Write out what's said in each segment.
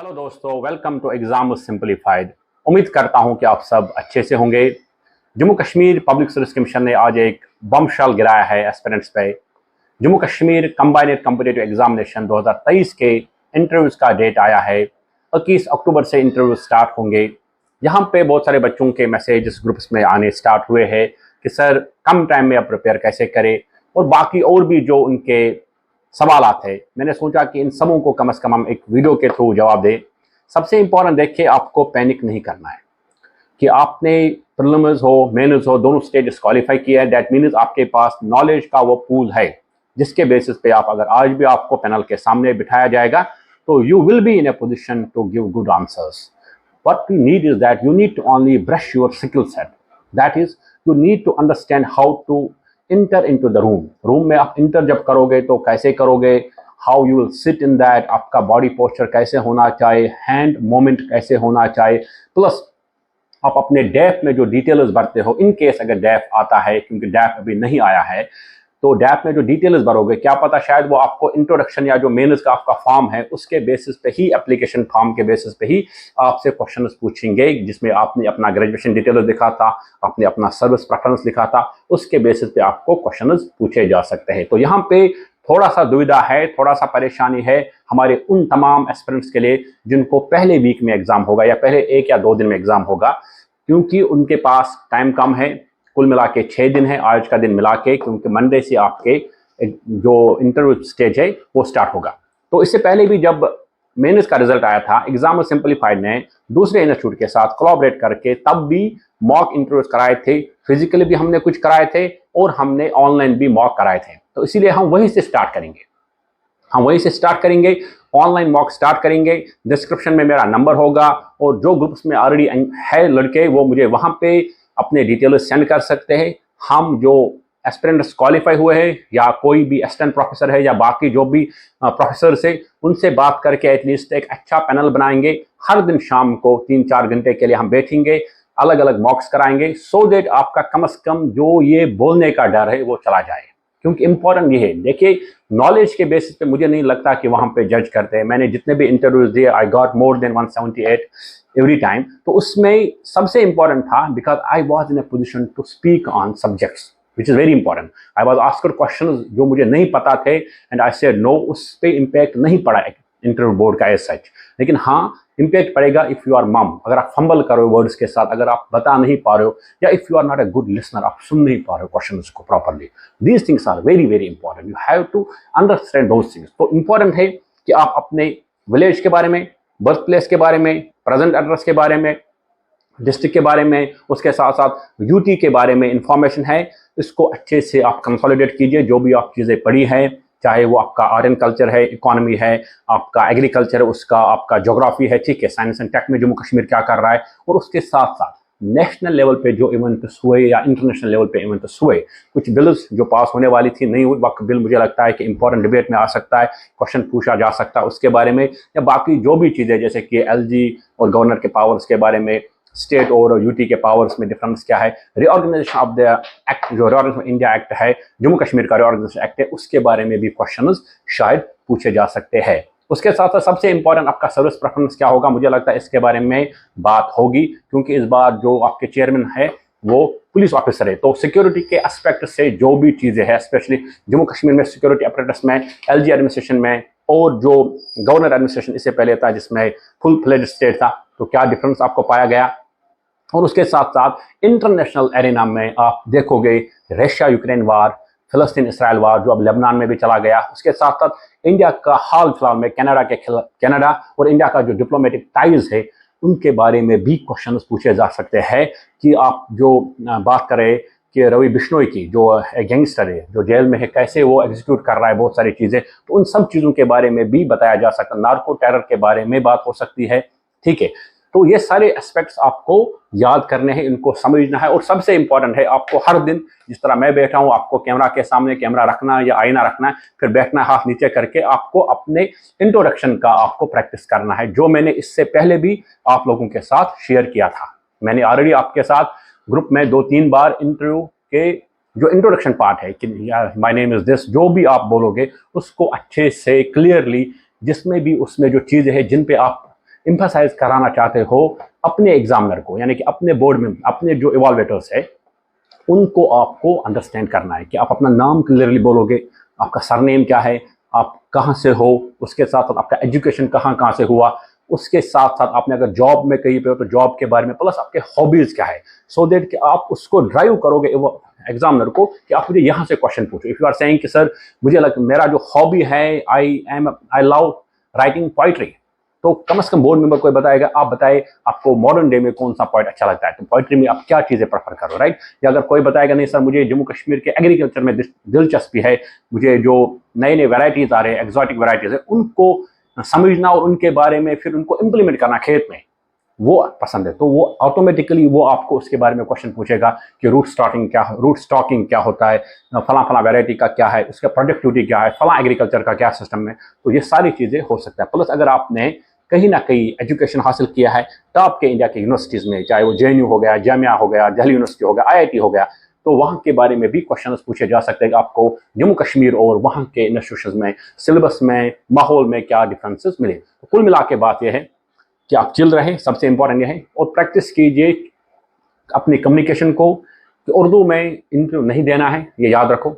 Hello दोस्तों, welcome to exam simplified. उम्मीद करता हूं कि आप सब अच्छे से होंगे। Jammu Kashmir public service commission ने आज एक बमशेल गिराया है एस्पिरेंट्स पे। Jammu Kashmir combined competitive examination 2023 के इंटरव्यूज का डेट आया है। 21 अक्टूबर से इंटरव्यू स्टार्ट होंगे। यहाँ पे बहुत सारे बच्चों के मैसेजेस ग्रुप्स में आने स्टार्ट हुए हैं कि सर कम टाइम में आप प्रिपेयर कैसे करें, और बाकी और भी जो उनके सवालात है। मैंने सोचा कि इन सबों को कम से कम हम एक वीडियो के थ्रू जवाब दें। सबसे इंपॉर्टेंट देखिए, आपको पैनिक नहीं करना है कि आपने प्रीलिम्स हो मेंस हो दोनों स्टेजेस क्वालिफाई किया है। दैट मीन्स आपके पास नॉलेज का वो पूल है जिसके बेसिस पे आप अगर आज भी आपको पैनल के सामने बिठाया जाएगा तो you will be in a position to give good answers. What you need is that you need to only brush your skill set. That is, you need to understand how to enter into the room. Room में आप inter जब करोगे तो कैसे करोगे, how you will sit in that, आपका body posture कैसे होना चाहिए, हैंड मोमेंट कैसे होना चाहिए, प्लस आप अपने डैप में जो डिटेल्स भरते हो, इन केस अगर डैप आता है, क्योंकि डैप अभी नहीं आया है, तो डैप में जो डिटेल्स भरोगे क्या पता शायद वो आपको इंट्रोडक्शन या जो मेंस का आपका फॉर्म है उसके बेसिस पे ही, एप्लीकेशन फॉर्म के बेसिस पे ही आपसे क्वेश्चंस पूछेंगे, जिसमें आपने अपना ग्रेजुएशन डिटेल्स लिखा था, आपने अपना सर्विस प्रेफरेंस लिखा था, उसके बेसिस पे आपको क्वेश्चंस पूछे जा सकते हैं। तो यहाँ पे थोड़ा सा दुविधा है, थोड़ा सा परेशानी है हमारे उन तमाम एस्पिरेंट्स के लिए जिनको पहले वीक में एग्जाम होगा या पहले 1 या 2 दिन में एग्जाम होगा, क्योंकि उनके पास टाइम कम है। कुल मिला के 6 दिन है आज का दिन मिला के, क्योंकि मंडे से आपके जो इंटरव्यू स्टेज है वो स्टार्ट होगा। तो इससे पहले भी जब मेंस का रिजल्ट आया था, एग्जाम सिंपलीफाइड ने दूसरे इंस्टीट्यूट के साथ कोलैबोरेट करके तब भी मॉक इंटरव्यूज कराए थे। फिजिकली भी हमने कुछ कराए थे और हमने ऑनलाइन भी मॉक कराए थे। तो इसीलिए हम वहीं से स्टार्ट करेंगे, ऑनलाइन मॉक स्टार्ट करेंगे। डिस्क्रिप्शन में मेरा नंबर होगा और जो ग्रुप्स में ऑलरेडी है लड़के वो मुझे वहाँ पे अपने डिटेल्स सेंड कर सकते हैं। हम जो एस्पिरेंट्स क्वालिफाई हुए हैं या कोई भी असिस्टेंट प्रोफेसर है या बाकी जो भी प्रोफेसर से उनसे बात करके एटलीस्ट एक अच्छा पैनल बनाएंगे। हर दिन शाम को 3-4 घंटे के लिए हम बैठेंगे, अलग अलग मॉक्स कराएंगे, सो दैट आपका कम से कम जो ये बोलने का डर है वो चला जाए। क्योंकि इंपॉर्टेंट ये है, देखिए नॉलेज के बेसिस पे मुझे नहीं लगता कि वहाँ पे जज करते हैं। मैंने जितने भी इंटरव्यूज दिए, I got more than 178 every time. तो उसमें सबसे इंपॉर्टेंट था because I was in a position to speak on subjects which is very important. I was asked question जो मुझे नहीं पता थे एंड आई सेड नो। उस पर इम्पैक्ट नहीं पड़ा इंटरव्यू बोर्ड का एज सच, लेकिन हाँ इम्पैक्ट पड़ेगा इफ़ यू आर मम, अगर आप फंबल करो वर्ड्स के साथ, अगर आप बता नहीं पा रहे हो, या if you are not a good listener, आप सुन नहीं पा रहे हो क्वेश्चन को properly. These things are very very important, you have to understand those things. तो इंपॉर्टेंट है कि आप अपने विलेज के बारे में, बर्थ प्लेस के बारे में, प्रेजेंट एड्रेस के बारे में, डिस्ट्रिक्ट के बारे में, उसके साथ साथ यूटी के बारे में इंफॉर्मेशन है, इसको अच्छे से आप कंसोलिडेट कीजिए। जो भी आप चीज़ें पढ़ी हैं, चाहे वो आपका आर्ट एंड कल्चर है, इकोनॉमी है, आपका एग्रीकल्चर है, उसका आपका ज्योग्राफी है, ठीक है, साइंस एंड टेक में जम्मू कश्मीर क्या कर रहा है, और उसके साथ साथ नेशनल लेवल पे जो इवेंट्स हुए या इंटरनेशनल लेवल पे इवेंट्स हुए, कुछ बिल्स जो पास होने वाली थी नहीं हुई, वक्त बिल मुझे लगता है कि इंपॉर्टेंट डिबेट में आ सकता है, क्वेश्चन पूछा जा सकता है उसके बारे में, या बाकी जो भी चीज़ें जैसे कि एलजी और गवर्नर के पावर्स के बारे में, स्टेट और यूटी के पावर्स में डिफरेंस क्या है, रिऑर्गेनाइजेशन ऑफ द एक्ट, जो रिऑर्गेनाइजेशन इंडिया एक्ट है, जम्मू कश्मीर का रिऑर्गेनाइजेशन एक्ट है, उसके बारे में भी क्वेश्चंस शायद पूछे जा सकते हैं। उसके साथ साथ सबसे इंपॉर्टेंट आपका सर्विस प्रेफरेंस क्या होगा, मुझे लगता है इसके बारे में बात होगी, क्योंकि इस बार जो आपके चेयरमैन है वो पुलिस ऑफिसर है। तो सिक्योरिटी के एस्पेक्ट से जो भी चीज़ें हैं, स्पेशली जम्मू कश्मीर में सिक्योरिटी अपरेटस में, एलजी एडमिनिस्ट्रेशन में, और जो गवर्नर एडमिनिस्ट्रेशन इससे पहले था जिसमें फुल फ्लेज स्टेट था, तो क्या डिफरेंस आपको पाया गया। और उसके साथ साथ इंटरनेशनल एरिना में आप देखोगे रशिया यूक्रेन वार, फिलिस्तीन इसराइल वार जो अब लेबनान में भी चला गया, उसके साथ साथ इंडिया का हाल फिलहाल में कनाडा और इंडिया का जो डिप्लोमेटिक टाइज है उनके बारे में भी क्वेश्चंस पूछे जा सकते हैं। कि आप जो बात करें कि रवि बिश्नोई की, जो गैंगस्टर है जो जेल में है, कैसे वो एग्जीक्यूट कर रहा है बहुत सारी चीज़ें, तो उन सब चीज़ों के बारे में भी बताया जा सकता है। नार्को टेरर के बारे में बात हो सकती है, ठीक है। तो ये सारे एस्पेक्ट्स आपको याद करने हैं, इनको समझना है, और सबसे इंपॉर्टेंट है आपको हर दिन, जिस तरह मैं बैठा हूँ, आपको कैमरा के सामने कैमरा रखना है या आईना रखना है, फिर बैठना है हाथ नीचे करके, आपको अपने इंट्रोडक्शन का आपको प्रैक्टिस करना है, जो मैंने इससे पहले भी आप लोगों के साथ शेयर किया था। मैंने ऑलरेडी आपके साथ ग्रुप में 2-3 बार इंटरव्यू के जो इंट्रोडक्शन पार्ट है कि माय नेम इज दिस, जो भी आप बोलोगे उसको अच्छे से क्लियरली, जिसमें भी उसमें जो चीज़ें हैं जिन पे आप एम्फसाइज कराना चाहते हो अपने एग्जामिनर को, यानी कि अपने बोर्ड में अपने जो इवाल्वेटर्स है उनको आपको अंडरस्टैंड करना है कि आप अपना नाम क्लियरली बोलोगे, आपका सरनेम क्या है, आप कहाँ से हो, उसके साथ साथ आपका एजुकेशन कहाँ कहाँ से हुआ, उसके साथ साथ आपने अगर जॉब में कहीं पे हो तो जॉब के बारे में, प्लस आपके हॉबीज़ क्या है, सो दैट कि आप उसको ड्राइव करोगे एग्जामिनर को कि आप मुझे यहाँ से क्वेश्चन पूछो। इफ़ यू आर सेइंग कि सर मुझे मेरा जो हॉबी है आई लव राइटिंग पोइट्री, तो कम से कम बोर्ड मेंबर कोई बताएगा, आप बताए आपको मॉडर्न डे में कौन सा पोइट अच्छा लगता है, तो पोइट्री में आप क्या चीज़ें प्रेफर करो, राइट। या अगर कोई बताएगा नहीं सर मुझे जम्मू कश्मीर के एग्रीकल्चर में दिलचस्पी है, मुझे जो नए नए वैरायटीज़ आ रहे हैं, एक्जॉटिक वैरायटीज़ है, उनको समझना और उनके बारे में फिर उनको इम्प्लीमेंट करना खेत में, वो पसंद है, तो वो ऑटोमेटिकली वो आपको उसके बारे में क्वेश्चन पूछेगा कि रूट स्टॉकिंग क्या होता है, फला फला वैरायटी का क्या है, उसका प्रोडक्टिविटी क्या है, फला एग्रीकल्चर का क्या सिस्टम है, तो ये सारी चीज़ें हो सकता है। प्लस अगर आपने कहीं ना कहीं एजुकेशन हासिल किया है टॉप के इंडिया के यूनिवर्सिटीज़ में, चाहे वो JNU हो गया, जामिया हो गया, दिल्ली यूनिवर्सिटी हो गया, IIT हो गया, तो वहाँ के बारे में भी क्वेश्चन पूछे जा सकते हैं कि आपको जम्मू कश्मीर और वहाँ के इंस्टीट्यूशन में, सिलेबस में, माहौल में क्या डिफरेंसेस मिले। तो कुल मिला के बात यह है कि आप चिल रहे, सबसे इंपॉर्टेंट ये है, और प्रैक्टिस कीजिए अपनी कम्युनिकेशन को कि उर्दू में इंटरव्यू नहीं देना है, ये याद रखो।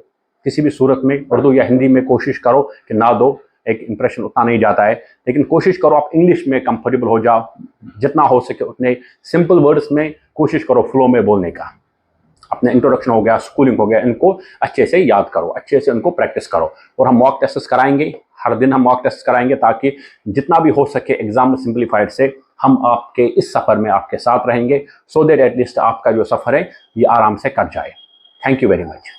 किसी भी सूरत में उर्दू या हिंदी में कोशिश करो कि ना दो, एक इंप्रेशन उतना नहीं जाता है, लेकिन कोशिश करो आप इंग्लिश में कंफर्टेबल हो जाओ, जितना हो सके उतने सिंपल वर्ड्स में कोशिश करो फ्लो में बोलने का। अपने इंट्रोडक्शन हो गया, स्कूलिंग हो गया, इनको अच्छे से याद करो, अच्छे से उनको प्रैक्टिस करो। और हम मॉक टेस्ट कराएंगे, हर दिन हम मॉक टेस्ट कराएंगे ताकि जितना भी हो सके एग्जाम सिंप्लीफाइड से हम आपके इस सफ़र में आपके साथ रहेंगे, सो दैट एटलीस्ट आपका जो सफ़र है ये आराम से कट जाए। Thank you very much.